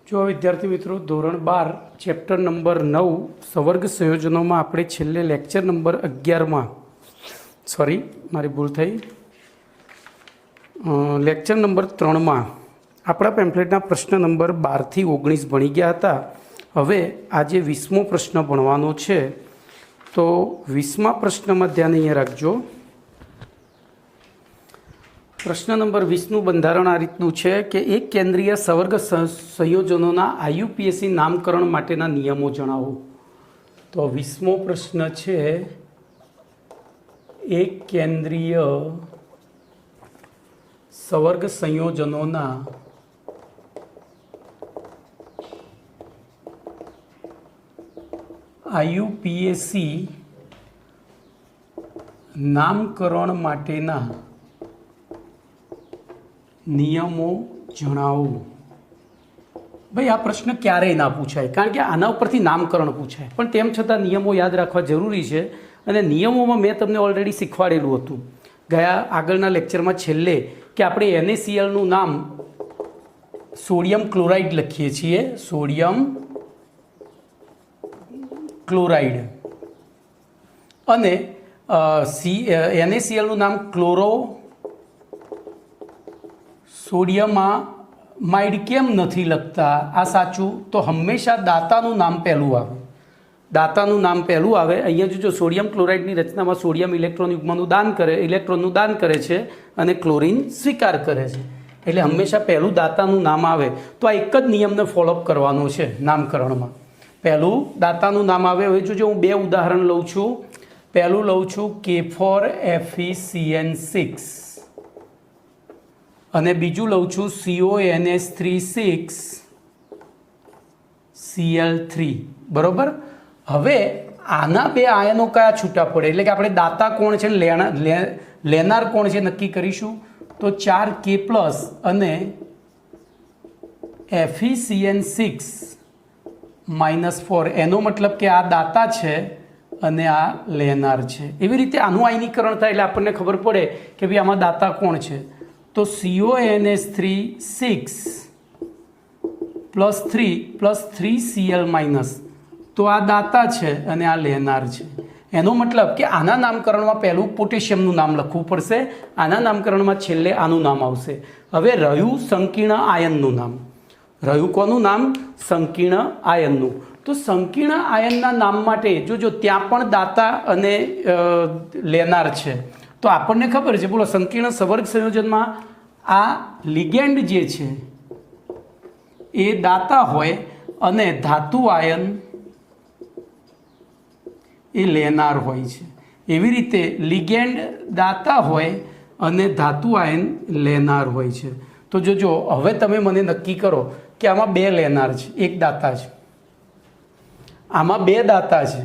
જો વિદ્યાર્થી મિત્રો ધોરણ 12 ચેપ્ટર નંબર 9 સવર્ગ સંયોજનોમાં આપણે છેલ્લે લેક્ચર નંબર 11માં સોરી મારી ભૂલ થઈ લેક્ચર નંબર 3માં આપણા પેમ્ફલેટના પ્રશ્ન નંબર 12 થી 19 ભણી ગયા હતા. હવે આજે 20મો પ્રશ્ન ભણવાનો છે, તો 20મા પ્રશ્નમાં ધ્યાન અહીંયા રાખજો. પ્રશ્ન નંબર 20નું બંધારણ આ રીતનું છે કે એક કેન્દ્રીય સવર્ગ સંયોજનોના આઈયુપીએસી નામકરણ માટેના નિયમો જણાવો. તો 20મો પ્રશ્ન છે એક કેન્દ્રીય સવર્ગ સંયોજનોના આઈયુપીએસી નામકરણ માટેના નિયમો જણાવો. ભાઈ આ પ્રશ્ન ક્યારેય ના પૂછાય, કારણ કે આના ઉપરથી નામકરણ પૂછાય, પણ તેમ છતાં નિયમો યાદ રાખવા જરૂરી છે. અને નિયમોમાં મેં તમને ઓલરેડી શીખવાડેલું હતું ગયા આગળના લેક્ચરમાં છેલ્લે કે આપણે NaClનું નામ સોડિયમ ક્લોરાઇડ લખીએ છીએ, સોડિયમ ક્લોરાઇડ, અને NaClનું નામ ક્લોરો સોડિયમાઇડ કેમ નથી લખતા? આ સાચું. તો હંમેશા દાતાનું નામ પહેલું આવે, દાતાનું નામ પહેલું આવે. અહીંયા જોજો સોડિયમ ક્લોરાઇડની રચનામાં સોડિયમ ઇલેક્ટ્રોન ઇલેક્ટ્રોનનું દાન કરે છે અને ક્લોરિન સ્વીકાર કરે છે, એટલે હંમેશા પહેલું દાતાનું નામ આવે. તો આ એક જ નિયમને ફોલોઅપ કરવાનો છે નામકરણમાં, પહેલું દાતાનું નામ આવે. હવે જોજો હું બે ઉદાહરણ લઉં છું. પહેલું લઉં છું K4FeCN6 અને બીજું લઉં છું CONS3,6Cl3. બરાબર. હવે આના બે આયનો કયા છૂટા પડે, એટલે કે આપણે દાતા કોણ છે લેનાર કોણ છે નક્કી કરીશું. તો 4K+ અને FeCN6-4, એનો મતલબ કે આ દાતા છે અને આ લેનાર છે. એવી રીતે આનું આયનીકરણ થાય એટલે આપણને ખબર પડે કે ભાઈ આમાં દાતા કોણ છે. તો CONS3 + 3 + 3Cl-, તો આ દાતા છે અને આ લેનાર છે. એનો મતલબ કે આના નામકરણમાં પહેલું પોટેશિયમનું નામ લખવું પડશે, આના નામકરણમાં છેલ્લે આનું નામ આવશે. હવે રહ્યું સંકીર્ણ આયનનું નામ. રહ્યું કોનું નામ? સંકીર્ણ આયનનું. તો સંકીર્ણ આયનના નામ માટે જોજો ત્યાં પણ દાતા અને લેનાર છે. તો આપણને ખબર છે, બોલો, સંકીર્ણ સવર્ગ સંયોજનમાં આ લિગેન્ડ જે છે એ દાતા હોય અને ધાતુ આયન એ લેનાર હોય છે. એવી રીતે લિગેન્ડ દાતા હોય અને ધાતુ આયન લેનાર હોય છે. તો જોજો હવે તમે મને નક્કી કરો કે આમાં બે લેનાર છે, એક દાતા છે, આમાં બે દાતા છે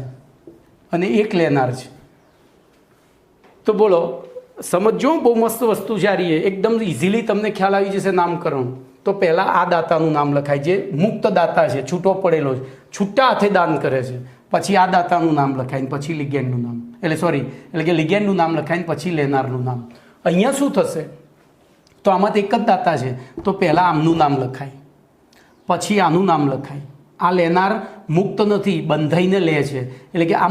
અને એક લેનાર છે. તો બોલો, સમજો, બહુ મસ્ત વસ્તુ જારી, એકદમ ઇઝીલી તમને ખ્યાલ આવી જશે નામકરણ. તો પહેલાં આ દાતાનું નામ લખાય, જે મુક્ત દાતા છે, છૂટો પડેલો છે, છૂટા હાથે દાન કરે છે. પછી આ દાતાનું નામ લખાય, પછી લિગેન્ડનું નામ, એટલે કે લિગેન્ડનું નામ લખાય, પછી લેનારનું નામ. અહીંયા શું થશે? તો આમાં તો એક જ દાતા છે, તો પહેલાં આમનું નામ લખાય, પછી આનું નામ લખાય. આ લેનાર મુક્ત નથી, બંધાઈને લે છે, એટલે કે આ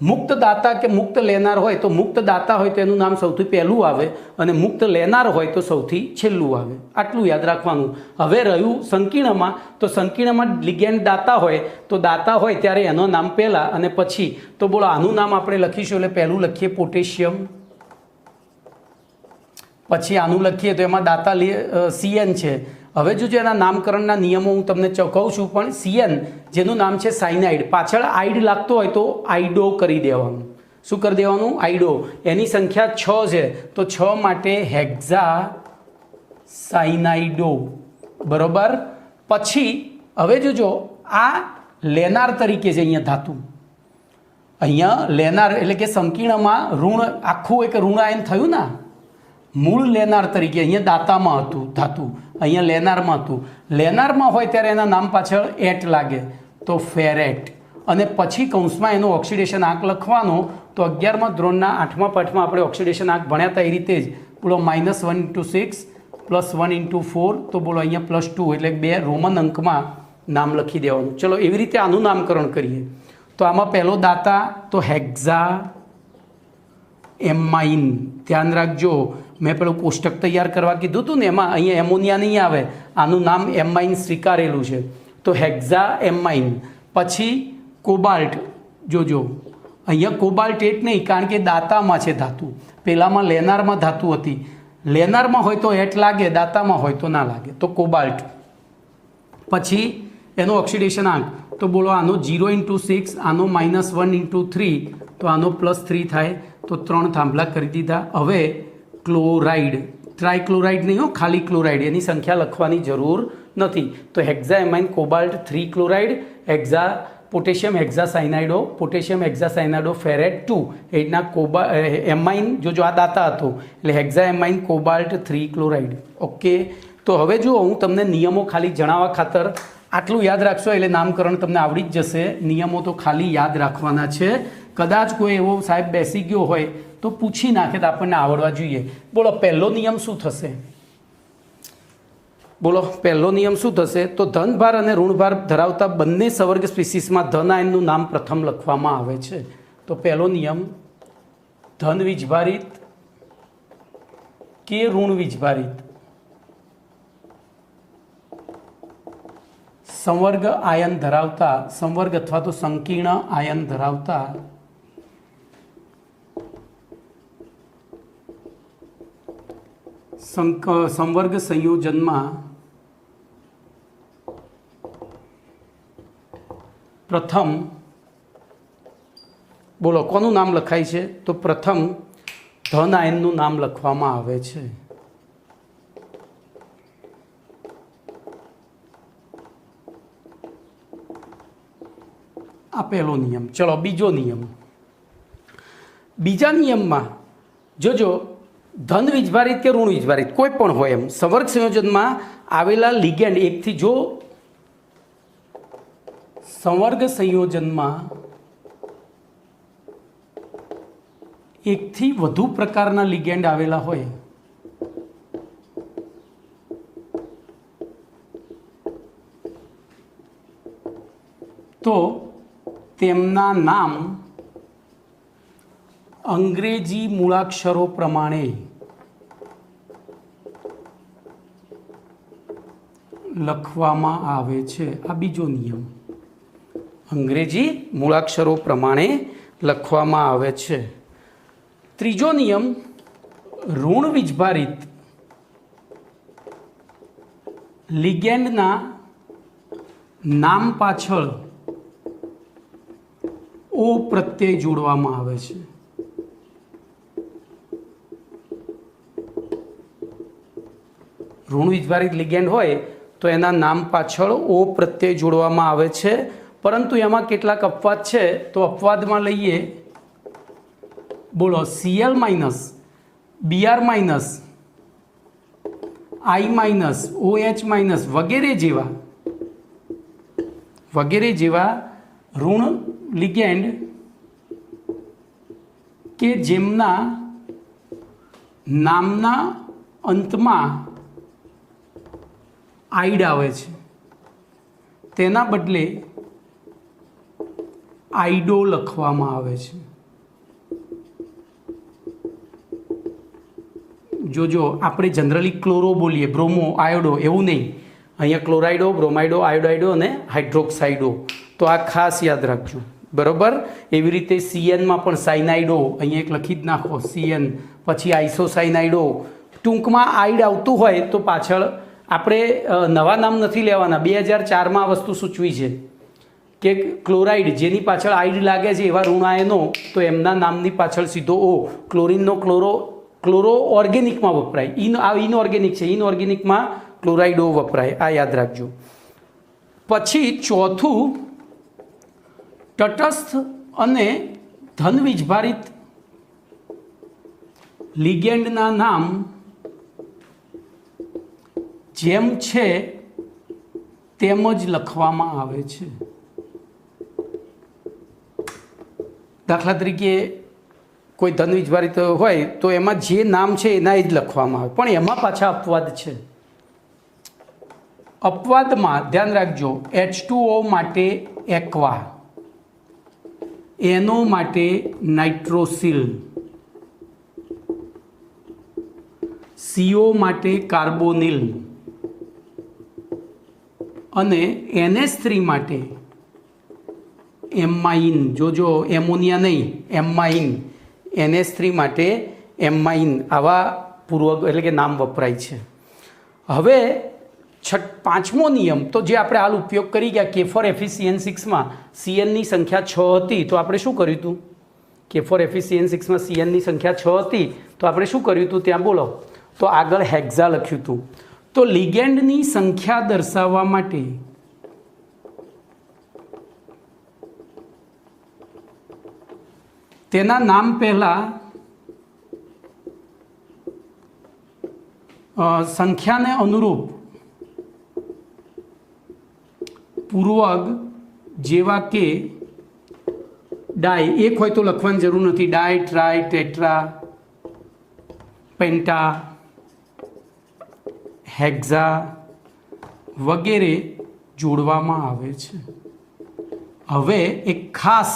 મુક્ત દાતા કે મુક્ત લેનાર હોય તો મુક્ત દાતા હોય તો એનું નામ સૌથી પહેલું આવે અને મુક્ત લેનાર હોય તો સૌથી છેલ્લું આવે. આટલું યાદ રાખવાનું. હવે રહ્યું સંકીર્ણમાં, તો સંકીર્ણમાં લિગેન્ડ દાતા હોય તો દાતા હોય ત્યારે એનું નામ પહેલાં અને પછી. તો બોલો, આનું નામ આપણે લખીશું, એટલે પહેલું લખીએ પોટેશિયમ, પછી આનું લખીએ તો એમાં દાતા CN છે. હવે જોજો એના નામકરણના નિયમો હું તમને કહું છું, પણ CN જેનું નામ છે સાયનાઇડ, પાછળ આઈડ લાગતો હોય તો આઈડો કરી દેવાનું. શું કરી દેવાનું? આઈડો. એની સંખ્યા 6 છે, તો 6 માટે હેક્ઝા સાયનાઇડો. બરોબર. પછી હવે જોજો આ લેનાર તરીકે છે, અહીંયા ધાતુ, અહીંયા લેનાર એટલે કે સંકીર્ણમાં ઋણ આખું એક ઋણાયન થયું ને, મૂળ લેનાર તરીકે અહીંયા દાતામાં હતું ધાતુ, અહીંયા લેનારમાં હતું. લેનારમાં હોય ત્યારે એના નામ પાછળ એટ લાગે, તો ફેરેટ. અને પછી કૌંસમાં એનો ઓક્સિડેશન આંક લખવાનો. તો 11મા ધોરણના 8મા પાઠમાં આપણે ઓક્સિડેશન આંક ભણ્યા હતા એ રીતે જ. બોલો, -1 × 6 +1 × 4 તો બોલો અહીંયા +2 એટલે 2 રોમન અંકમાં નામ લખી દેવાનું. ચલો એવી રીતે આનું નામકરણ કરીએ તો આમાં પહેલો દાતા તો હેક્ઝા એમાઇન. ધ્યાન રાખજો મેં પેલું કોષ્ટક તૈયાર કરવા કીધું હતું ને એમાં અહીંયા એમોનિયા નહીં આવે, આનું નામ એમાઇન સ્વીકારેલું છે તો હેક્ઝા એમાઇન. પછી કોબાલ્ટ, જોજો અહીંયા કોબાલ્ટ એટ નહીં કારણ કે દાતામાં છે ધાતુ, પેલામાં લેનારમાં ધાતુ હતી, લેનારમાં હોય તો એટ લાગે, દાતામાં હોય તો ના લાગે તો કોબાલ્ટ. પછી એનો ઓક્સિડેશન આંક તો બોલો આનો 0 × 6, આનો -1 × 3 તો આનો +3 થાય તો 3 થાંભલા કરી દીધા. હવે ક્લોરાઇડ, ટ્રાયક્લોરાઇડ નહીં હો, ખાલી ક્લોરાઇડ, એની સંખ્યા લખવાની જરૂર નથી. તો hexa amine cobalt 3 chloride, hexa potassium hexacyanido, potassium hexacyanido ferrate 2 એ રીતના એમાઇન, જો આ દાતા હતો એટલે hexa amine cobalt 3 chloride. Okay, તો હવે જો હું તમને નિયમો ખાલી જણાવવા ખાતર આટલું યાદ રાખશો એટલે નામકરણ તમને આવડી જ જશે. નિયમો તો ખાલી યાદ રાખવાના છે. કદાચ કોઈ એવો સાહેબ બેસી ગયો હોય તો પૂછી નાખે તો આપણને આવડવા જોઈએ. બોલો પહેલો નિયમ શું થશે? બોલો પહેલો નિયમ શું થશે? તો ધનભાર અને ઋણભાર ધરાવતા બંને સવર્ગ સ્પીસીસમાં ધન આયનનું નામ પ્રથમ લખવામાં આવે છે. તો પહેલો નિયમ ધન વીજભારિત કે ઋણ વીજભારિત સંવર્ગ આયન ધરાવતા, સંવર્ગ અથવા તો સંકીર્ણ આયન ધરાવતા સંવર્ગ સંયોજનમાં પ્રથમ, બોલો કોનું નામ લખાય છે? તો પ્રથમ ધન આયનનું નામ લખવામાં આવે છે. આ પહેલો નિયમ. ચલો બીજો નિયમ. બીજા નિયમમાં જોજો ધન વીજભારિત કે ઋણ વીજભારિત કોઈ પણ હોય એમ સંવર્ગ સંયોજનમાં આવેલા લિગેન્ડ એકથી, જો સંવર્ગ સંયોજનમાં એકથી વધુ પ્રકારના લિગેન્ડ આવેલા હોય તો તેમના નામ અંગ્રેજી મૂળાક્ષરો પ્રમાણે લખવામાં આવે છે. આ બીજો નિયમ, અંગ્રેજી મૂળાક્ષરો પ્રમાણે લખવામાં આવે છે. ત્રીજો નિયમ ઋણ વીજભારિત લિગેન્ડના નામ પાછળ ઓ પ્રત્યય જોડવામાં આવે છે. ઋણ વીજભારિત લિગેન્ડ હોય તો એના નામ પાછળ ઓ પ્રત્યય જોડવામાં આવે છે. પરંતુ એમાં કેટલાક અપવાદ છે, તો અપવાદમાં લઈએ બોલો Cl-, Br-, I-, OH- વગેરે જેવા ઋણ લિગેન્ડ કે જેમના નામના અંતમાં આઈડ આવે છે તેના બદલે આઈડો લખવામાં આવે છે. જોજો આપણે જનરલી ક્લોરો બોલીએ, બ્રોમો, આયોડો એવું નહીં. અહીંયા ક્લોરાઇડો, બ્રોમાઇડો, આયોડાઇડો અને હાઇડ્રોક્સાઇડો. તો આ ખાસ યાદ રાખજો, બરાબર. એવી રીતે CN-માં પણ સાઇનાઇડો, અહીંયા એક લખી જ નાખો CN. પછી આઇસોસાઇનાઇડો. ટૂંકમાં આઈડ આવતું હોય તો પાછળ આપણે નવા નામ નથી લેવાના. 2004માં આ વસ્તુ સૂચવી છે કે ક્લોરાઇડ જેની પાછળ આઈડ લાગે છે એવા ઋણાયનો તો એમના નામની પાછળ સીધો ઓ. ક્લોરિનનો ક્લોરો ઓર્ગેનિકમાં વપરાય, આ ઇનઓર્ગેનિક છે, ઇનઓર્ગેનિકમાં ક્લોરાઇડો વપરાય. આ યાદ રાખજો. પછી ચોથું તટસ્થ અને ધન વીજભારિત લિગેન્ડના નામ જેમ છે તેમ જ લખવામાં આવે છે. દાખલા તરીકે કોઈ ધન વીજભારિત હોય તો એમાં જે નામ છે એના જ લખવામાં આવે, પણ એમાં પાછા અપવાદ છે. અપવાદમાં ધ્યાન રાખજો, H2O માટે એક્વા, NO માટે નાઇટ્રોસિલ, CO માટે કાર્બોનિલ અને NH3 માટે એમાઇન. જોજો એમોનિયા નહીં, એમાઇન. NH3 માટે એમાઇન. આવા પૂર્વક એટલે કે નામ વપરાય છે. હવે પાંચમો નિયમ તો જે આપણે હાલ ઉપયોગ કરી ગયા K4FeCN6માં CNની સંખ્યા 6 હતી, તો આપણે શું કર્યું હતું? K4FeCN6માં CNની સંખ્યા 6 હતી તો આપણે શું કર્યું હતું ત્યાં બોલો? તો આગળ હેક્ઝા લખ્યું હતું. તો લિગેન્ડની સંખ્યા દર્શાવવા માટે તેના નામ પહેલા સંખ્યાને અનુરૂપ પૂર્વક જેવા કે ડાય, એક હોય તો લખવાની જરૂર નથી, ડાય, ટ્રાય, ટેટ્રા, પેન્ટા, હેક્ઝા વગેરે જોડવામાં આવે છે. હવે એક ખાસ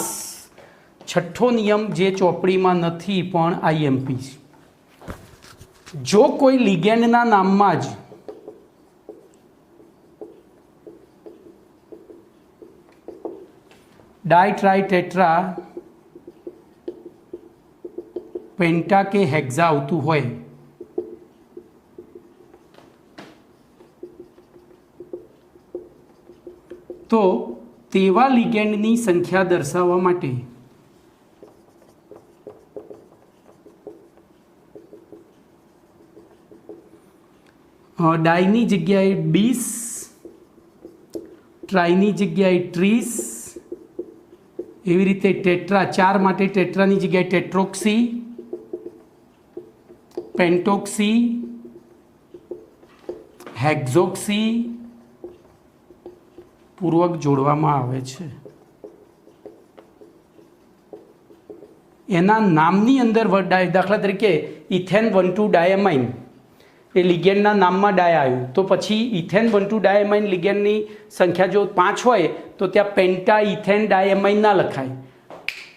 છઠ્ઠો નિયમ જે ચોપડીમાં નથી પણ IMP છે. જો કોઈ લિગેન્ડના નામમાં જ ડાય, ટ્રાય, ટેટ્રા, પેન્ટા કે હેક્ઝા આવતું હોય તો તેવા લિગેન્ડની સંખ્યા દર્શાવવા માટે ડાયની જગ્યાએ 20, ટ્રાયની જગ્યાએ 30, એવી રીતે ટેટ્રા 4 માટે ટેટ્રાની જગ્યાએ ટેટ્રોક્સી, પેન્ટોક્સી, હેક્ઝોક્સી પૂર્વક જોડવામાં આવે છે. એના નામની અંદર દાખલા તરીકે ઇથેન 1,2 ડાયમાઇન એ લિગેન્ડના નામમાં ડાય આવ્યું, તો પછી ઇથેન 1,2 ડાયમાઇન લિગેન્ડની સંખ્યા જો 5 હોય તો ત્યાં પેન્ટા ઇથેન ડાયમાઇન ના લખાય,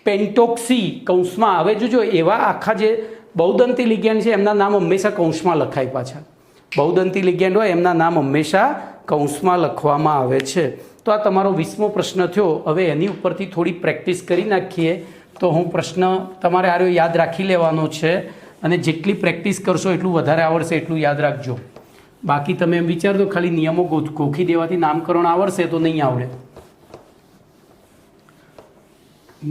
પેન્ટોક્સી કૌંસમાં. હવે જોજો એવા આખા જે બહુદંતી લિગેન્ડ છે એમના નામ હંમેશા કૌંસમાં લખાય. પાછા બહુદંતી લિગેન્ડ હોય એમના નામ હંમેશા કૌંસમાં લખવામાં આવે છે. તો આ તમારો 20મો પ્રશ્ન થયો. હવે એની ઉપરથી થોડી પ્રેક્ટિસ કરી નાખીએ તો હું પ્રશ્ન તમારે આરો યાદ રાખી લેવાનો છે, અને જેટલી પ્રેક્ટિસ કરશો એટલું વધારે આવડશે, એટલું યાદ રાખજો. બાકી તમે એમ વિચારજો ખાલી નિયમો ગોખી દેવાથી નામકરણ આવડશે તો નહીં આવડે.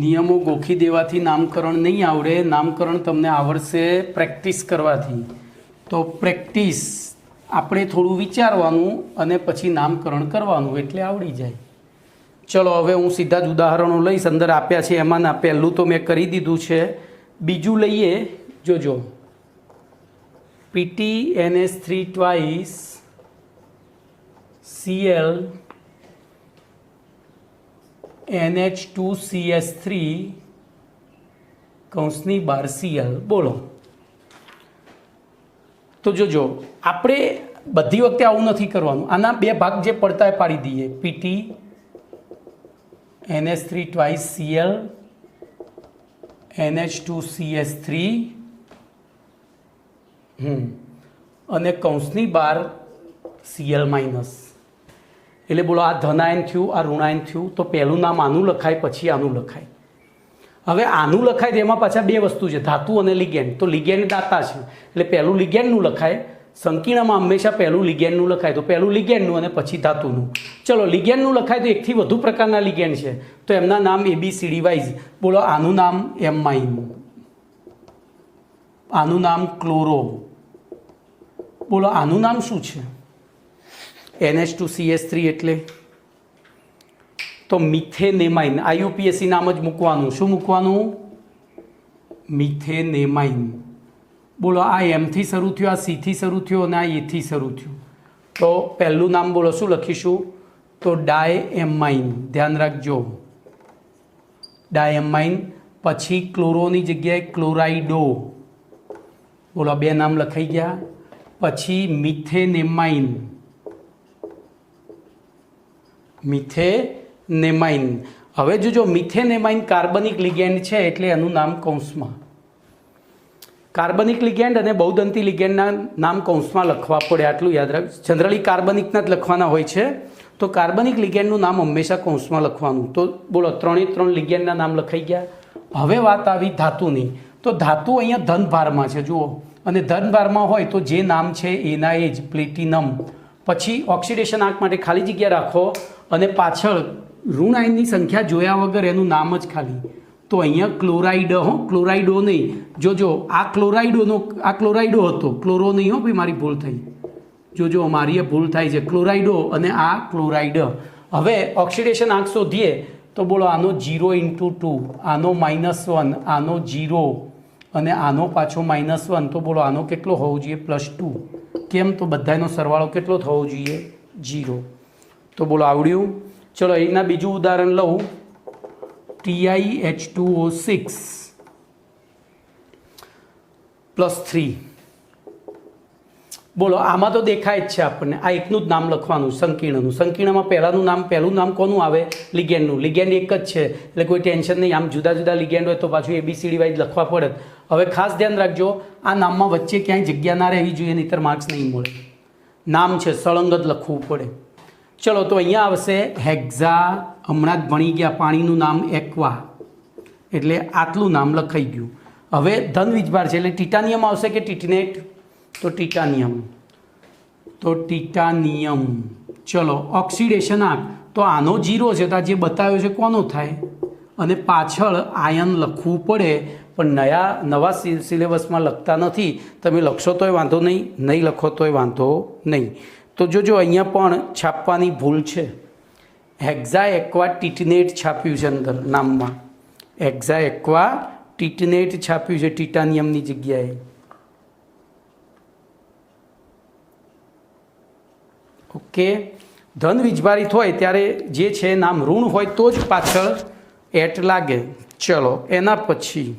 નિયમો ગોખી દેવાથી નામકરણ નહીં આવડે, નામકરણ તમને આવડશે પ્રેક્ટિસ કરવાથી. તો પ્રેક્ટિસ આપણે થોડું વિચારવાનું અને પછી નામકરણ કરવાનું એટલે આવડી જાય. ચલો હવે હું સીધા જ ઉદાહરણો લઈશ. અંદર આપ્યા છે એમાંના પહેલું તો મેં કરી દીધું છે, બીજું લઈએ. જોજો PTNH3 twice Cl NH2CS3 કૌંસની બહાર Cl. બોલો. તો જોજો આપણે બધી વખતે આવું નથી કરવાનું. આના બે ભાગ જે પડતા એ પાડી દઈએ. PTNH3 twice Cl NH2CS3 અને કૌંસની બહાર Cl માઇનસ. એટલે બોલો આ ધનાયન થયું, આ ઋણાયન થયું, તો પહેલું નામ આનું લખાય પછી આનું લખાય. હવે આનું લખાય તેમાં પાછા બે વસ્તુ છે, ધાતુ અને લિગેન્ડ. તો લિગેન્ડ દાતા છે એટલે પહેલું લિગેન્ડનું લખાય. સંકીર્ણમાં હંમેશા પહેલું લિગેન્ડનું લખાય, તો પહેલું લિગેન્ડનું અને પછી ધાતુનું. ચલો લિગેન્ડનું લખાય તો એકથી વધુ પ્રકારના લિગેન્ડ છે, તો એમના નામ ABCD વાઇઝ. બોલો આનું નામ એમાઇન, આનું નામ ક્લોરો. બોલો આનું નામ શું છે? NH2CS3 એટલે તો મિથેનેમાઇન. IUPAC નામ જ મૂકવાનું. શું મૂકવાનું? મિથેનેમાઇન. બોલો આ એમથી શરૂ થયો, આ સીથી શરૂ થયો અને આ એથી શરૂ થયું. તો પહેલું નામ બોલો શું લખીશું? તો ડાયએમાઇન. ધ્યાન રાખજો ડાયએમાઇન. પછી ક્લોરોની જગ્યાએ ક્લોરાઇડો, બોલો 2 નામ લખાઈ ગયા. પછી મિથેનેમાઇન, મિથેનેમાઇન. હવે જો મિથેનેમાઇન કાર્બનિક લિગેન્ડ છે એટલે એનું નામ કૌંસમાં, કાર્બનિક લિગેન્ડ અને બહુદંતી લિગેન્ડના નામ કૌંસમાં લખવા પડે, આટલું યાદ રાખ. જનરલી કાર્બનિકના જ લખવાના હોય છે, તો કાર્બનિક લિગેન્ડનું નામ હંમેશા કૌંસમાં લખવાનું. તો બોલો 3 લિગેન્ડના નામ લખાઈ ગયા. હવે વાત આવી ધાતુની. તો ધાતુ અહીંયા ધનભારમાં છે જુઓ, અને ધનભારમાં હોય તો જે નામ છે એના એ જ પ્લેટિનમ. પછી ઓક્સિડેશન આંક માટે ખાલી જગ્યા રાખો અને પાછળ ઋણ આયનની સંખ્યા જોયા વગર એનું નામ જ ખાલી. તો અહીંયા ક્લોરાઇડ, ક્લોરાઇડો નહીં. જોજો આ ક્લોરાઇડો હતો, ક્લોરો નહીં હો ભાઈ, મારી ભૂલ થઈ. જોજો મારી એ ભૂલ થાય છે, ક્લોરાઇડો અને આ ક્લોરાઇડ. હવે ઓક્સિડેશન આંક શોધીએ તો બોલો આનો 0 × 2, આનો -1, આનો 0 અને આનો પાછો -1. તો બોલો આનો કેટલો હોવો જોઈએ? +2. કેમ? તો બધાનો સરવાળો કેટલો થવો જોઈએ? 0. તો બોલો આવડ્યું. ચલો એના બીજું ઉદાહરણ લઉં. TiH2O6 +3. બોલો આમાં તો દેખાય જ છે આપણને, આ એકનું જ નામ લખવાનું સંકીર્ણનું. સંકીર્ણમાં પહેલું નામ કોનું આવે? લિગેન્ડનું. લિગેન્ડ એક જ છે એટલે કોઈ ટેન્શન નહીં. આમ જુદા જુદા લિગેન્ડ હોય તો પાછું ABCD વાઇઝ લખવા પડે. હવે ખાસ ધ્યાન રાખજો, આ નામમાં વચ્ચે ક્યાંય જગ્યા ના રહેવી જોઈએ, નહીંતર માર્ક્સ નહીં મળે. નામ છે સળંગ જ લખવું પડે. ચલો તો અહીંયા આવશે હેક્ઝા. હમણાં જ ભણી ગયા, પાણીનું નામ એક્વા, એટલે આટલું નામ લખાઈ ગયું. હવે ધન વીજભાર છે એટલે ટિટાનિયમ આવશે કે ટિટનેટ? તો ટિટાનિયમ. તો ટિટાનિયમ. ચલો ઓક્સિડેશન આંક, તો આનો 0 છે તો આ જે બતાવ્યો છે કોનો થાય? અને પાછળ આયન લખવું પડે, પણ નવા સિલેબસમાં લખતા નથી. તમે લખશો તોય વાંધો નહીં, નહીં લખો તોય વાંધો નહીં. તો જોજો અહીંયા પણ છાપવાની ભૂલ છે. હેક્ઝા એક્વા ટિટનેટ છાપ્યું છે અંદર નામમાં, હેક્ઝા એક્વા ટિટનેટ છાપ્યું છે ટિટાનિયમની જગ્યાએ. ઓકે. ધન વીજભારિત હોય ત્યારે જે છે નામ ઋણ હોય તો જ પાછળ એટ લાગે. ચલો એના પછી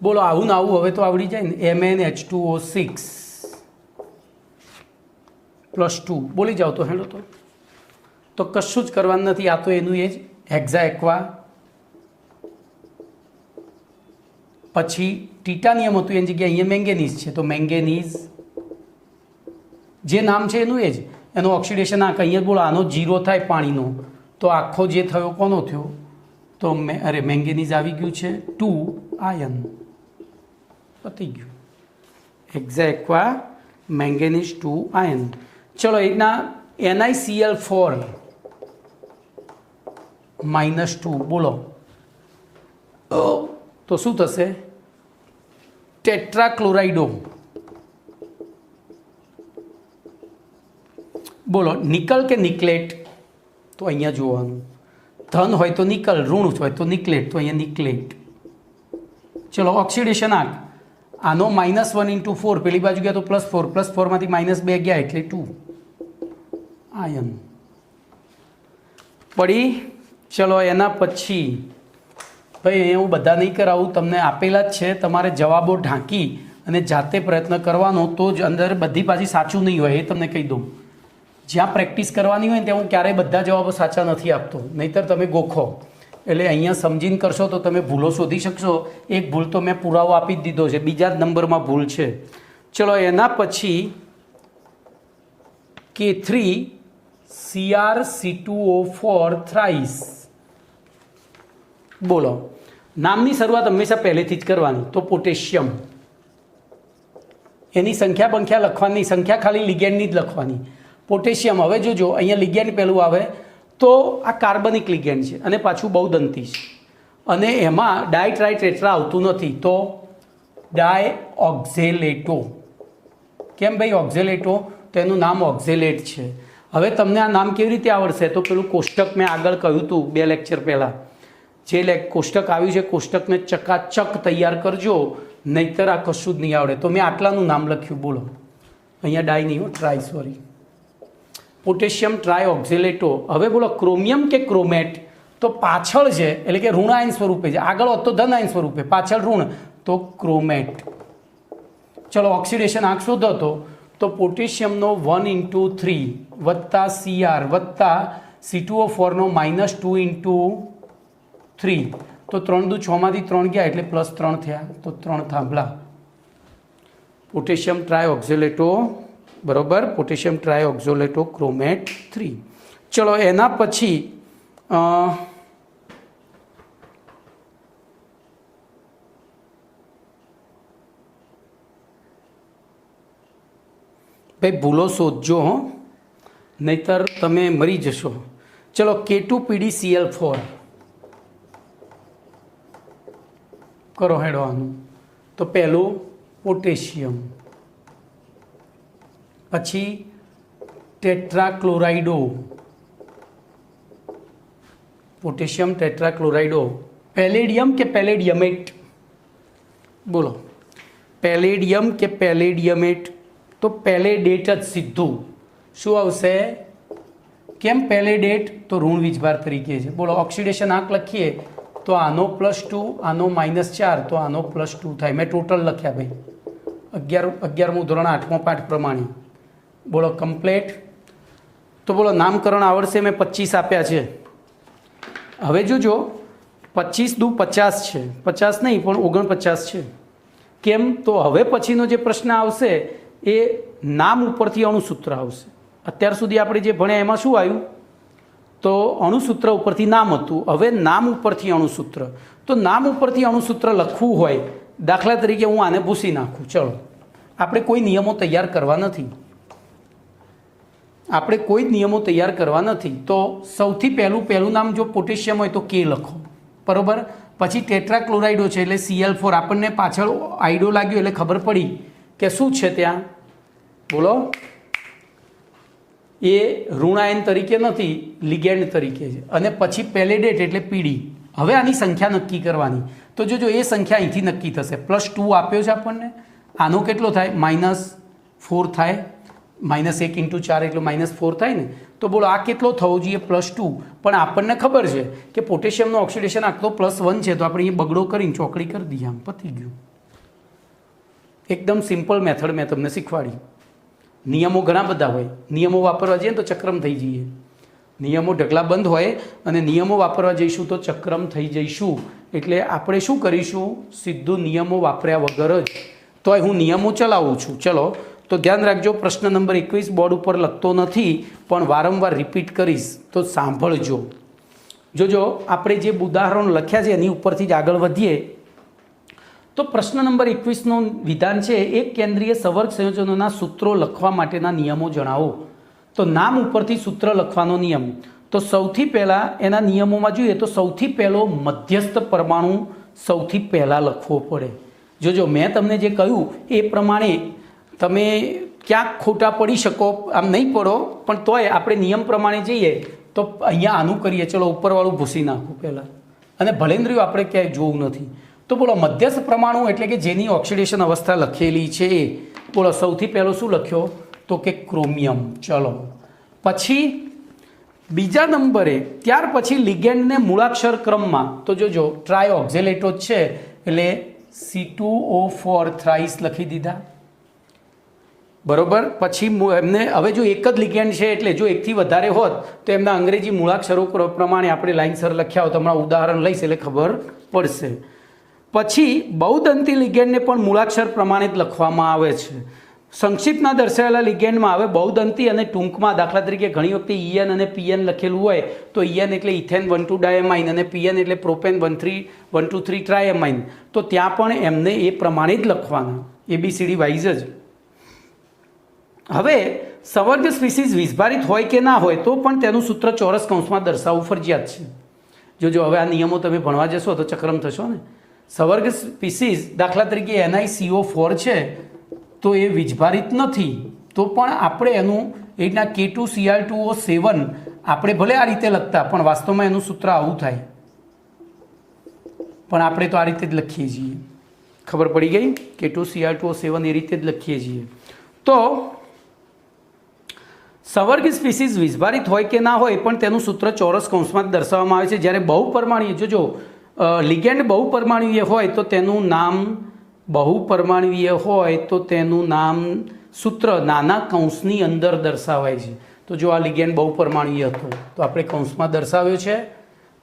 બોલો આવું ને આવું હવે તો આવડી જાય ને. MnH2O6 +2 બોલી જાઓ તો હેલો. તો કશું જ કરવાનું નથી, આ તો એનું એ જ હેક્ઝા એક્વા. પછી ટિટાનિયમ હતું એની જગ્યાએ અહીંયા મેંગેનીઝ છે, તો મેંગેનીઝ જે નામ છે એનું એ જ. એનો ઓક્સિડેશન આંક અહીંયા બોલો આનો 0 થાય પાણીનો, તો આખો જે થયો કોનો થયો? તો મેંગેનીઝ આવી ગયું છે 2 આયન. પતી ગયું. Hexa aqua manganese 2 ion. ચલો એના NiCl4 -2 બોલો તો શું થશે? ટેટ્રાક્લોરાઇડો. બોલો નિકલ કે નિકલેટ? તો અહીંયા જોવાનું. ધન હોય તો નિકલ, ઋણ હોય તો નિકલેટ, તો અહીંયા નિકલેટ. ચલો ઓક્સિડેશન આંક, આનો -1 × 4, પેલી બાજુ ગયા તો +4, +4 માંથી -2 ગયા એટલે 2 આયન પડી. ચલો એના પછી ભાઈ હું બધા નહીં કરાવું, તમને આપેલા જ છે, તમારે જવાબો ઢાંકી અને જાતે પ્રયત્ન કરવાનો, તો જ અંદર બધી પાછી સાચું નહીં હોય, એ તમને કહી દઉં. જ્યાં પ્રેક્ટિસ કરવાની હોય ને ત્યાં હું ક્યારેય બધા જવાબો સાચા નથી આપતો, નહીંતર તમે ગોખો. એટલે અહીંયા સમજીને કરશો તો તમે ભૂલો શોધી શકશો. એક ભૂલ તો મેં પુરાવો આપી જ દીધો છે, બીજા જ નંબરમાં ભૂલ છે. ચલો એના પછી K3Cr2O4 થ્રાઇસ. બોલો નામની શરૂઆત હંમેશા પહેલેથી જ કરવાની. તો પોટેશિયમ, એની સંખ્યા લખવાની, સંખ્યા ખાલી લિગેન્ડની જ લખવાની. પોટેશિયમ. હવે જોજો અહીંયા લિગેન્ડ પહેલું આવે તો આ કાર્બનિક લિગેન્ડ છે અને પાછું બહુદંતી છે, અને એમાં ડાયટ્રાઇટેટ્રા આવતું નથી, તો ડાયઓક્ઝેલેટો. કેમ ભાઈ ઓક્ઝેલેટો? તો એનું નામ ઓક્ઝેલેટ છે. હવે તમને આ નામ કેવી રીતે આવડશે? તો પેલું કોષ્ટક મેં આગળ કહ્યું હતું 2 લેક્ચર પહેલાં, જે કોષ્ટક આવ્યું છે કોષ્ટકને ચકાચક તૈયાર કરજો, નહીંતર આ કશું જ નહીં આવડે. તો મેં આટલાનું નામ લખ્યું. બોલો અહીંયા ડાય નહીં, ટ્રાય, સોરી. પોટેશિયમ ટ્રાયઓક્ઝેલેટો. હવે બોલો ક્રોમિયમ કે ક્રોમેટ? તો પાછળ છે એટલે કે ઋણાયન સ્વરૂપે છે, આગળ હોત તો ધનાયન સ્વરૂપે, પાછળ ઋણ તો ક્રોમેટ. ચલો ઓક્સિડેશન આંક શોધો તો પોટેશિયમનો 1:3 વત્તા Cr વત્તા C2O4નો -2:3, તો 3 દુ 6 માંથી 3 ગયા એટલે +3 થયા, તો 3 થાંભલા. પોટેશિયમ ટ્રાયઓક્ઝેલેટો બરોબર, પોટેશિયમ ટ્રાયઓક્ઝેલેટો ક્રોમેટ 3. ચલો એના પછી ભાઈ ભૂલો શોધજો હો, નહીતર તમે મરી જશો. ચલો K2PdCl4 કરો હેડો આનું. તો પહેલું પોટેશિયમ, પછી ટેટ્રાક્લોરાઇડો, પોટેશિયમ ટેટ્રાક્લોરાઇડો. પેલેડિયમ કે પેલેડિયમેટ? બોલો પેલેડિયમ કે પેલેડિયમેટ? તો પેલેડેટ જ સીધું. શું આવશે? કેમ પેલેડેટ? તો ઋણ વીજભાર તરીકે છે. બોલો ઓક્સિડેશન આંક લખીએ તો આનો +2, આનો -4, તો આનો +2 થાય. મેં ટોટલ લખ્યા ભાઈ 11મું ધોરણ 8મો પાઠ પ્રમાણે. બોલો કમ્પ્લેટ. તો બોલો નામકરણ આવડશે? મેં 25 આપ્યા છે. હવે જોજો 25 દુ 50 છે, 50 નહીં પણ 49 છે. કેમ? તો હવે પછીનો જે પ્રશ્ન આવશે એ નામ ઉપરથી અણુસૂત્ર આવશે. અત્યાર સુધી આપણે જે ભણ્યા એમાં શું આવ્યું? તો અણુસૂત્ર ઉપરથી નામ હતું. હવે નામ ઉપરથી અણુસૂત્ર. તો નામ ઉપરથી અણુસૂત્ર લખવું હોય, દાખલા તરીકે હું આને ભૂસી નાખું. ચલો આપણે કોઈ નિયમો તૈયાર કરવા નથી, આપણે કોઈ નિયમો તૈયાર કરવા નથી. તો સૌથી પહેલું નામ જો પોટેશિયમ હોય તો K લખો, બરાબર. પછી ટેટ્રાક્લોરાઇડો છે એટલે Cl4. આપણને પાછળ આઈડો લાગ્યો એટલે ખબર પડી કે શું છે ત્યાં. બોલો એ ઋણાયન તરીકે નથી, લિગેન્ડ તરીકે છે. અને પછી પેલેડેટ એટલે પીડી. હવે આની સંખ્યા નક્કી કરવાની. તો જોજો એ સંખ્યા અહીંથી નક્કી થશે. +2 આપ્યો છે આપણને, આનો કેટલો થાય? -4 થાય. -1 × 4 એટલે -4 થાય ને. તો બોલો આ કેટલો થવો જોઈએ? +2. પણ આપણને ખબર છે કે પોટેશિયમનો ઓક્સિડેશન આંક તો +1 છે, તો આપણે અહીંયા બગડો કરીને ચોકડી કરી દઈએ, આમ પતી ગયું. એકદમ સિમ્પલ મેથડ મેં તમને શીખવાડી. નિયમો ઘણા બધા હોય, નિયમો વાપરવા જઈએ તો ચક્રમ થઈ જઈએ. નિયમો ઢગલા બંધ હોય અને નિયમો વાપરવા જઈશું તો ચક્રમ થઈ જઈશું. એટલે આપણે શું કરીશું? સીધું નિયમો વાપર્યા વગર જ. તો હું નિયમો ચલાવું છું. ચલો તો ધ્યાન રાખજો, પ્રશ્ન નંબર 21 બોર્ડ ઉપર લખતો નથી પણ વારંવાર રિપીટ કરીશ, તો સાંભળજો. જોજો આપણે જે ઉદાહરણો લખ્યા છે એની ઉપરથી જ આગળ વધીએ. તો પ્રશ્ન નંબર 21નું વિધાન છે, એક કેન્દ્રીય સવર્ગ સંયોજનોના સૂત્રો લખવા માટેના નિયમો જણાવો. તો નામ ઉપરથી સૂત્ર લખવાનો નિયમ. તો સૌથી પહેલાં એના નિયમોમાં જોઈએ તો સૌથી પહેલો મધ્યસ્થ પરમાણુ સૌથી પહેલાં લખવો પડે. જોજો મેં તમને જે કહ્યું એ પ્રમાણે તમે ક્યાંક ખોટા પડી શકો, આમ નહીં પડો પણ તોય આપણે નિયમ પ્રમાણે જઈએ તો અહીંયા આનું કરીએ. ચલો ઉપરવાળું ભૂસી નાખું પહેલાં, અને ભલેન્દ્રિયો આપણે ક્યાંય જોવું નથી. તો બોલો મધ્યસ્થ પરમાણુ એટલે કે જેની ઓક્સિડેશન અવસ્થા લખેલી છે એ. બોલો સૌથી પહેલો શું લખ્યો? તો કે ક્રોમિયમ. ચલો પછી બીજા નંબરે, ત્યાર પછી લિગેન્ડને મૂળાક્ષર ક્રમમાં. તો જોજો ટ્રાયઓક્ઝેલેટો જ છે એટલે C2O4 થ્રાઇસ લખી દીધા, બરોબર. પછી એમને હવે જો એક જ લિગેન્ડ છે એટલે જો એકથી વધારે હોત તો એમના અંગ્રેજી મૂળાક્ષરો પ્રમાણે આપણે લાઇનસર લખ્યા હોત. હમણાં ઉદાહરણ લઈશ એટલે ખબર પડશે. પછી બહુદંતી લિગેન્ડને પણ મૂળાક્ષર પ્રમાણે જ લખવામાં આવે છે. સંક્ષિપ્તના દર્શાવેલા લિગેન્ડમાં આવે બહુદંતી અને ટૂંકમાં, દાખલા તરીકે ઘણી વખતે EN અને PN લખેલું હોય તો EN એટલે ઇથેન 1,2 ડાયમાઇન અને PN એટલે પ્રોપેન 1,2,3 ટ્રાયમાઇન. તો ત્યાં પણ એમને એ પ્રમાણે જ લખવાના, ABCD વાઇઝ જ. હવે સવર્ગ સ્પીસીઝ વિષભારિત હોય કે ના હોય તો પણ તેનું સૂત્ર ચોરસ કૌંસમાં દર્શાવવું ફરજિયાત છે. જોજો હવે આ નિયમો તમે ભણવા જશો તો ચક્રમ થશો ને. સવર્ગ સ્પીસીઝ દાખલા તરીકે NiCO4 છે તો એ વિષભારિત નથી, તો પણ આપણે એનું એના K2Cr2O7 આપણે ભલે આ રીતે લખતા પણ વાસ્તવમાં એનું સૂત્ર આવું થાય, પણ આપણે તો આ રીતે જ લખીએ છીએ. ખબર પડી ગઈ? K2Cr2O7 એ રીતે જ લખીએ છીએ. તો સવર્ગ સ્પીસીઝ વિષભારિત હોય કે ના હોય પણ તેનું સૂત્ર ચોરસ કૌંસમાં જ દર્શાવવામાં આવે છે. જ્યારે બહુપરમાણુય જોજો લિગેન્ડ બહુપરમાણુય હોય તો તેનું નામ બહુપરમાણુય હોય તો તેનું નામ સૂત્ર નાના કૌંસની અંદર દર્શાવાય છે. તો જો આ લિગેન્ડ બહુપરમાણુય હતો તો આપણે કૌંસમાં દર્શાવ્યો છે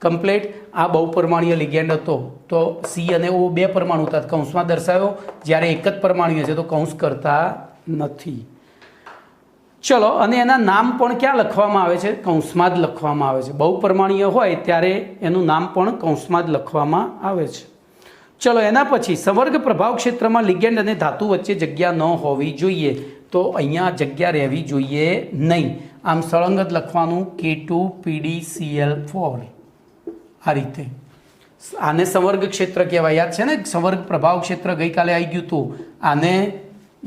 કમ્પ્લીટ. આ બહુપરમાણુય લિગેન્ડ હતો તો સી અને ઓ બે પરમાણુ હતા કૌંસમાં દર્શાવ્યો. જ્યારે એક જ પરમાણુય છે તો કૌંસ કરતા નથી. ચલો, અને એના નામ પણ ક્યાં લખવામાં આવે છે? કૌંસમાં જ લખવામાં આવે છે. બહુપરમાણુય હોય ત્યારે એનું નામ પણ કૌંસમાં જ લખવામાં આવે છે. ચલો, એના પછી સવર્ગ પ્રભાવ ક્ષેત્રમાં લિગેન્ડ અને ધાતુ વચ્ચે જગ્યા ન હોવી જોઈએ. તો અહીંયા જગ્યા રહેવી જોઈએ નહીં. આમ સળંગ જ લખવાનું K2PdCl4 આ રીતે. આને સંવર્ગ ક્ષેત્ર કહેવાય. યાદ છે ને? સંવર્ગ પ્રભાવ ક્ષેત્ર ગઈકાલે આવી ગયું હતું. આને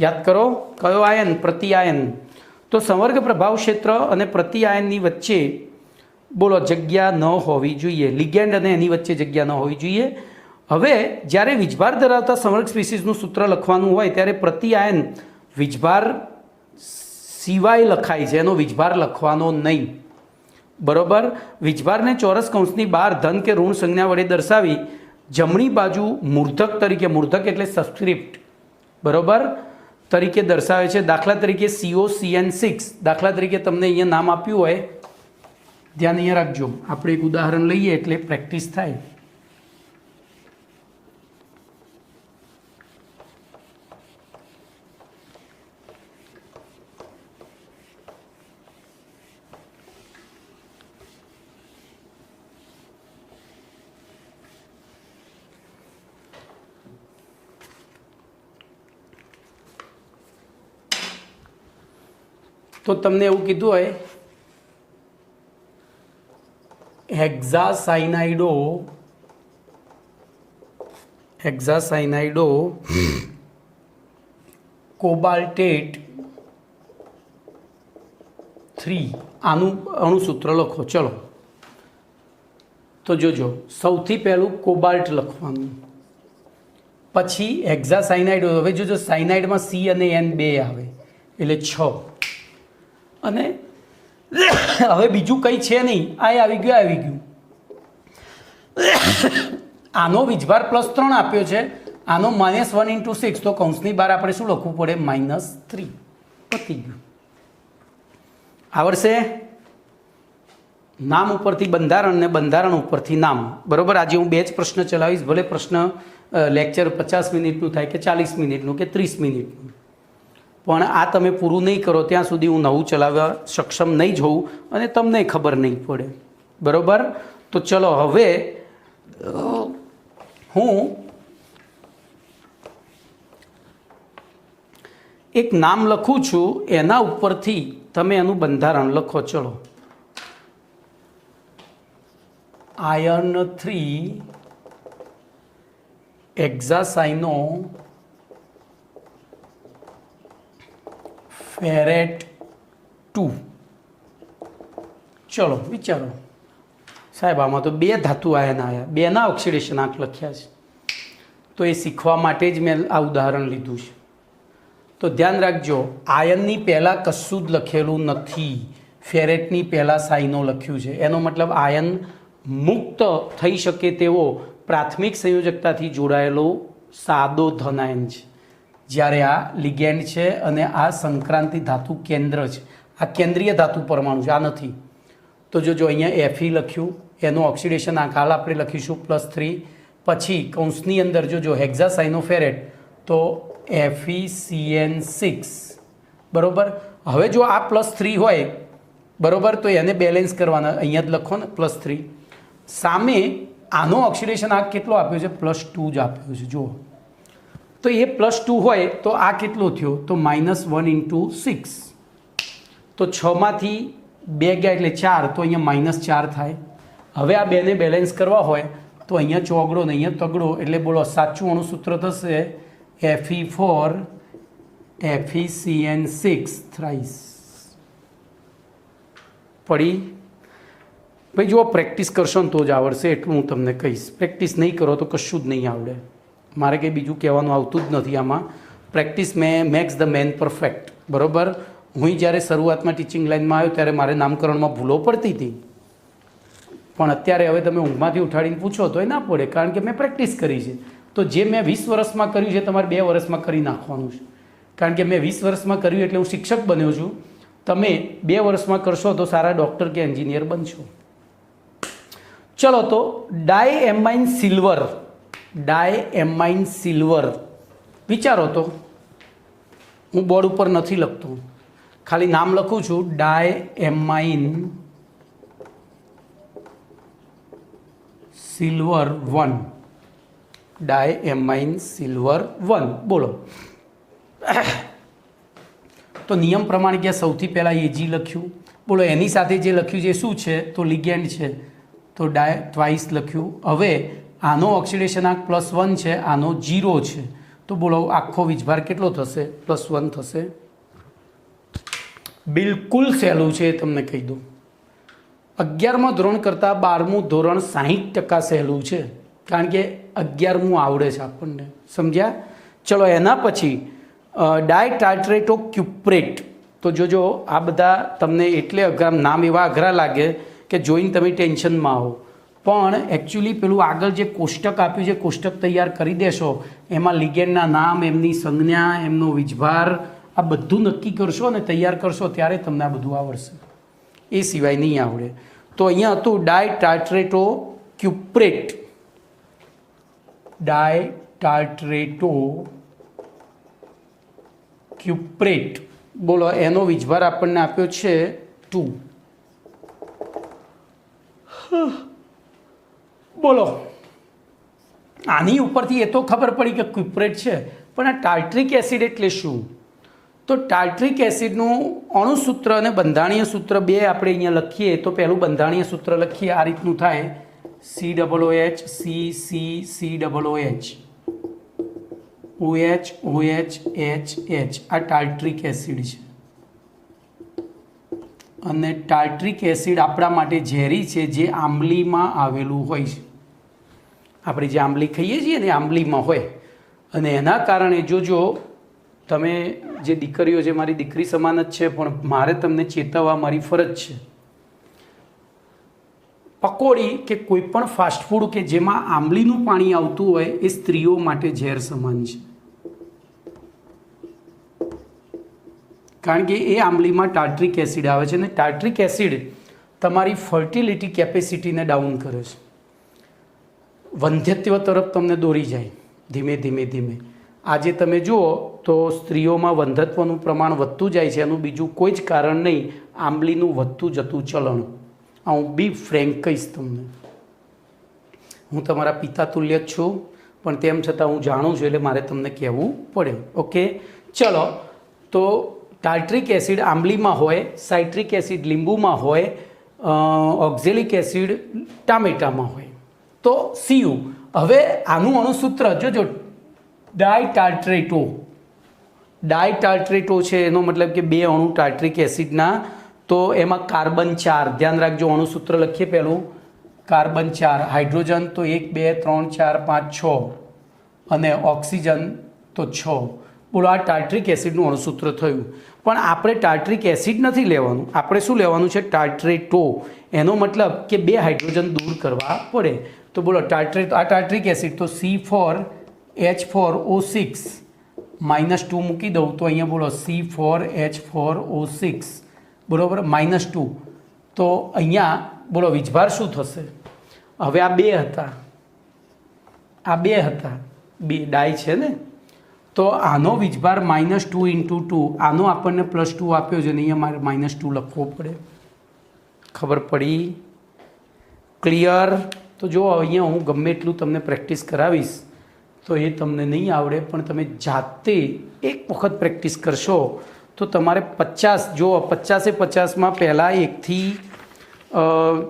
યાદ કરો, કયો આયન? પ્રતિ આયન. તો સંવર્ગ પ્રભાવ ક્ષેત્ર અને પ્રતિ આયનની વચ્ચે બોલો જગ્યા ન હોવી જોઈએ. લિગેન્ડ અને એની વચ્ચે જગ્યા ન હોવી જોઈએ. હવે જ્યારે વીજભાર ધરાવતા સંવર્ગ સ્પીસીસનું સૂત્ર લખવાનું હોય ત્યારે પ્રતિ આયન વીજભાર સિવાય લખાય છે, એનો વીજભાર લખવાનો નહીં. બરોબર? વીજભારને ચોરસ કૌંસની બહાર ધન કે ઋણ સંજ્ઞા વડે દર્શાવી જમણી બાજુ મૂર્ધક તરીકે, મૂર્ધક એટલે સબસ્ક્રિપ્ટ, બરોબર, તરીકે દર્શાવે છે. દાખલા તરીકે COCN6 દાખલા તરીકે તમને અહીંયા નામ આપ્યું હોય, ધ્યાન અહીંયા રાખજો. આપણે એક ઉદાહરણ લઈએ એટલે પ્રેક્ટિસ થાય. તો તમને એવું કીધું હોય હેક્ઝાસાઇનાઇડો કોબાલ્ટેટ 3 આનું અણુસૂત્ર લખો. ચલો, તો જોજો, સૌથી પહેલું કોબાલ્ટ લખવાનું, પછી હેક્ઝાસાઇનાઇડો. હવે જોજો સાઇનાઇડમાં C અને N બે આવે એટલે 6. અને હવે બીજું કંઈ છે નહીં, આ આવી ગયું. આનો વીજભાર +3 આપ્યો છે, આનો -1 × 6, તો કૌંસની બહાર આપણે શું લખવું પડે? -3. પતી ગયું. આવડશે? નામ ઉપરથી બંધારણ ને બંધારણ ઉપરથી નામ. બરોબર? આજે હું 2 જ પ્રશ્ન ચલાવીશ. ભલે પ્રશ્ન લેક્ચર 50 મિનિટનું થાય કે 40 મિનિટનું કે 30 મિનિટનું, પણ આ તમે પૂરું નહીં કરો ત્યાં સુધી હું નવું ચલાવવા સક્ષમ નહીં જ હોઉં અને તમને ખબર નહીં પડે. બરાબર? તો ચલો, હવે હું એક નામ લખું છું, એના ઉપરથી તમે એનું બંધારણ લખો. ચલો, આયર્ન 3 હેક્ઝાસાઇનો ફેરેટ 2. ચલો વિચારો સાહેબ, આમાં તો 2 ધાતુ આયન આવ્યા, 2ના ઓક્સિડેશન આંક લખ્યા છે. તો એ શીખવા માટે જ મેં આ ઉદાહરણ લીધું છે. તો ધ્યાન રાખજો, આયનની પહેલાં કશું જ લખેલું નથી. ફેરેટની પહેલાં સાઇનો લખ્યું છે. એનો મતલબ આયન મુક્ત થઈ શકે તેવો પ્રાથમિક સંયોજકતાથી જોડાયેલો સાદો ધન આયન છે. જ્યારે આ લિગેન્ડ છે અને આ સંક્રાંતિ ધાતુ કેન્દ્ર છે. આ કેન્દ્રીય ધાતુ પરમાણુ છે, આ નથી. તો જો અહીંયા Fe લખ્યું, એનો ઓક્સિડેશન આંક હાલ આપણે લખીશું +3. પછી કૌંસની અંદર જો હેક્ઝાસાઇનોફેરેટ તો FeCN6. બરાબર? હવે જો આ +3 હોય, બરાબર, તો એને બેલેન્સ કરવાના. અહીંયા જ લખો ને +3. સામે આનો ઓક્સિડેશન આંક કેટલો આપ્યો છે? +2 જ આપ્યો છે. જુઓ, તો એ +2 હોય તો આ કેટલો થયો? તો -1 × 6. તો 6માંથી 2 ગયા એટલે 4, તો અહીંયા -4 થાય. હવે આ બેને બેલેન્સ કરવા હોય તો અહીંયા ચોગડો ને અહીંયા તગડો, એટલે બોલો સાચું અણુસૂત્ર થશે Fe4 FeCN6 થ્રાઇસ. પડી? ભાઈ જુઓ, પ્રેક્ટિસ કરશો ને તો જ આવડશે, એટલું હું તમને કહીશ. પ્રેક્ટિસ નહીં કરો તો કશું જ નહીં આવડે. મારે કંઈ બીજું કહેવાનું આવતું જ નથી આમાં. Practice max the main perfect. બરાબર? હું જ્યારે શરૂઆતમાં ટીચિંગ લાઇનમાં આવ્યો ત્યારે મારે નામકરણમાં ભૂલો પડતી હતી, પણ અત્યારે હવે તમે ઊંઘમાંથી ઉઠાડીને પૂછો તો એ ના પડે, કારણ કે મેં પ્રેક્ટિસ કરી છે. તો જે મેં 20 વર્ષમાં કર્યું છે તમારે 2 વર્ષમાં કરી નાખવાનું છે, કારણ કે મેં 20 વર્ષમાં કર્યું એટલે હું શિક્ષક બન્યો છું. તમે 2 વર્ષમાં કરશો તો સારા ડૉક્ટર કે એન્જિનિયર બનશો. ચલો, તો ડાયએમાઇન સિલ્વર વિચારો. તો હું બોર્ડ ઉપર નથી લખતો, ખાલી નામ લખું છું, ડાયએમાઇન સિલ્વર 1. ડાયએમાઇન સિલ્વર 1 બોલો. તો નિયમ પ્રમાણે કે સૌથી પહેલાં એજી લખ્યું. બોલો એની સાથે જે લખ્યું છે શું છે? તો લિગેન્ડ છે, તો ટ્વાઇસ લખ્યું. હવે આનો ઓક્સિડેશન આંક +1 છે, આનો 0 છે, તો બોલો આખો વીજભાર કેટલો થશે? +1 થશે. બિલકુલ સહેલું છે, તમને કહી દઉં. 11મા ધોરણ કરતાં 12મું ધોરણ 60% સહેલું છે, કારણ કે 11મું આવડે છે આપણને. સમજ્યા? ચલો, એના પછી ડાયટાર્ટ્રેટો ક્યુપ્રેટ. તો જોજો, આ બધા તમને એટલે નામ એવા અઘરા લાગે કે જોઈને તમે ટેન્શનમાં આવો, પણ એકચ્યુઅલી પેલું આગળ જે કોષ્ટક આપ્યું છે, કોષ્ટક તૈયાર કરી દેશો, એમાં લિગેન્ડના નામ, એમની સંજ્ઞા, એમનો વીજભાર, આ બધું નક્કી કરશો અને તૈયાર કરશો ત્યારે તમને આ બધું આવડશે, એ સિવાય નહીં આવડે. તો અહીંયા હતું ડાયટાર્ટ્રેટો ક્યુપ્રેટ. ડાયટાર્ટ્રેટો ક્યુપ્રેટ બોલો, એનો વીજભાર આપણને આપ્યો છે 2. બોલો, આની ઉપરથી એ તો ખબર પડી કે ક્યુપ્રેટ છે, પણ આ ટાર્ટ્રિક એસિડ એટલે શું? તો ટાર્ટ્રિક એસિડનું અણુસૂત્ર અને બંધારણીય સૂત્ર 2 આપણે અહીંયા લખીએ. તો પહેલું બંધારણીય સૂત્ર લખીએ, આ રીતનું થાય, COOH CCCOOH OH OH H. આ ટાર્ટ્રિક એસિડ છે, અને ટાર્ટ્રિક એસિડ આપણા માટે ઝેરી છે, જે આંબલીમાં આવેલું હોય છે. આપણે જે આંબલી ખાઈએ છીએ ને, આંબલીમાં હોય, અને એના કારણે જોજો, તમે જે દીકરીઓ છે, મારી દીકરી સમાન જ છે, પણ મારે તમને ચેતવવા મારી ફરજ છે. પકોડી કે કોઈ પણ ફાસ્ટફૂડ કે જેમાં આંબલીનું પાણી આવતું હોય એ સ્ત્રીઓ માટે ઝેર સમાન છે, કારણ કે એ આંબલીમાં ટાર્ટ્રિક એસિડ આવે છે, અને ટાર્ટ્રિક એસિડ તમારી ફર્ટિલિટી કેપેસિટીને ડાઉન કરે છે, વંધ્યત્વ તરફ તમને દોરી જાય ધીમે ધીમે. આજે તમે જુઓ તો સ્ત્રીઓમાં વંધત્વનું પ્રમાણ વધતું જાય છે, એનું બીજું કોઈ જ કારણ નહીં, આંબલીનું વધતું જતું ચલણ. હું બી ફ્રેન્ક કહીશ તમને, હું તમારા પિતા તુલ્ય જ છું, પણ તેમ છતાં હું જાણું છું એટલે મારે તમને કહેવું પડે. ઓકે, ચલો. તો ટાર્ટ્રિક એસિડ આંબલીમાં હોય, સાઇટ્રિક એસિડ લીંબુમાં હોય, ઓક્ઝેલિક એસિડ ટામેટામાં હોય. તો CU. હવે આનું અણુસૂત્ર જોજો, ડાયટાર્ટ્રેટો છે, એનો મતલબ કે 2 અણુ ટાર્ટ્રિક એસિડના. તો એમાં કાર્બન 4, ધ્યાન રાખજો, અણુસૂત્ર લખીએ પહેલું, કાર્બન 4, હાઇડ્રોજન તો 1 2 3 4 5 6, અને ઓક્સિજન તો 6. બોલો, આ ટાર્ટ્રિક એસિડનું અણુસૂત્ર થયું. પણ આપણે ટાર્ટ્રિક એસિડ નથી લેવાનું, આપણે શું લેવાનું છે? ટાર્ટ્રેટો. એનો મતલબ કે 2 હાઇડ્રોજન દૂર કરવા પડે. તો બોલો, આ ટાર્ટ્રિક એસિડ તો C4H4O6 -2 મૂકી દઉં તો અહીંયા બોલો C4H4O6 બરાબર, -2. તો અહીંયા બોલો વીજભાર શું થશે? હવે આ 2 હતા, આ 2 હતા, 2 ડાય છે ને, તો આનો વીજભાર -2 × 2, આનો આપણને +2 આપ્યો છે, ને અહીંયા મારે -2 લખવો પડે. ખબર પડી? ક્લિયર? તો જો અહીંયા હું ગમે એટલું તમને પ્રેક્ટિસ કરાવીશ તો એ તમને નહીં આવડે, પણ તમે જાતે એક વખત પ્રેક્ટિસ કરશો તો તમારે 50, જો 50-50માં પહેલાં 1થી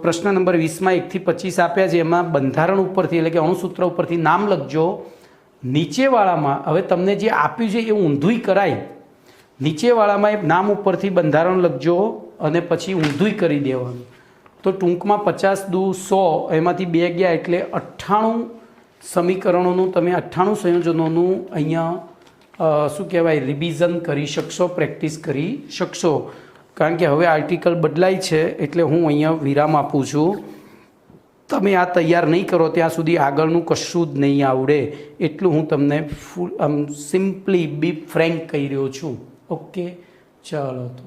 પ્રશ્ન નંબર 20માં 1 થી 25 આપ્યા છે, એમાં બંધારણ ઉપરથી એટલે કે અણુસૂત્ર ઉપરથી નામ લખજો. નીચેવાળામાં હવે તમને જે આપ્યું છે એ ઊંધુંય કરાય, નીચેવાળામાં એ નામ ઉપરથી બંધારણ લખજો અને પછી ઊંધુંય કરી દેવાનું. તો ટૂંકમાં 50 દુ 100, એમાંથી 2 ગયા એટલે 98 સમીકરણોનું, તમે 98 સંયોજનોનું અહીંયા શું કહેવાય રિવિઝન કરી શકશો, પ્રેક્ટિસ કરી શકશો. કારણ કે હવે આર્ટિકલ બદલાય છે એટલે હું અહીંયા વિરામ આપું છું. તમે આ તૈયાર નહીં કરો ત્યાં સુધી આગળનું કશું જ નહીં આવડે, એટલું હું તમને ફૂલ સિમ્પલી બી ફ્રેન્ક કહી રહ્યો છું. ઓકે, ચાલો તો.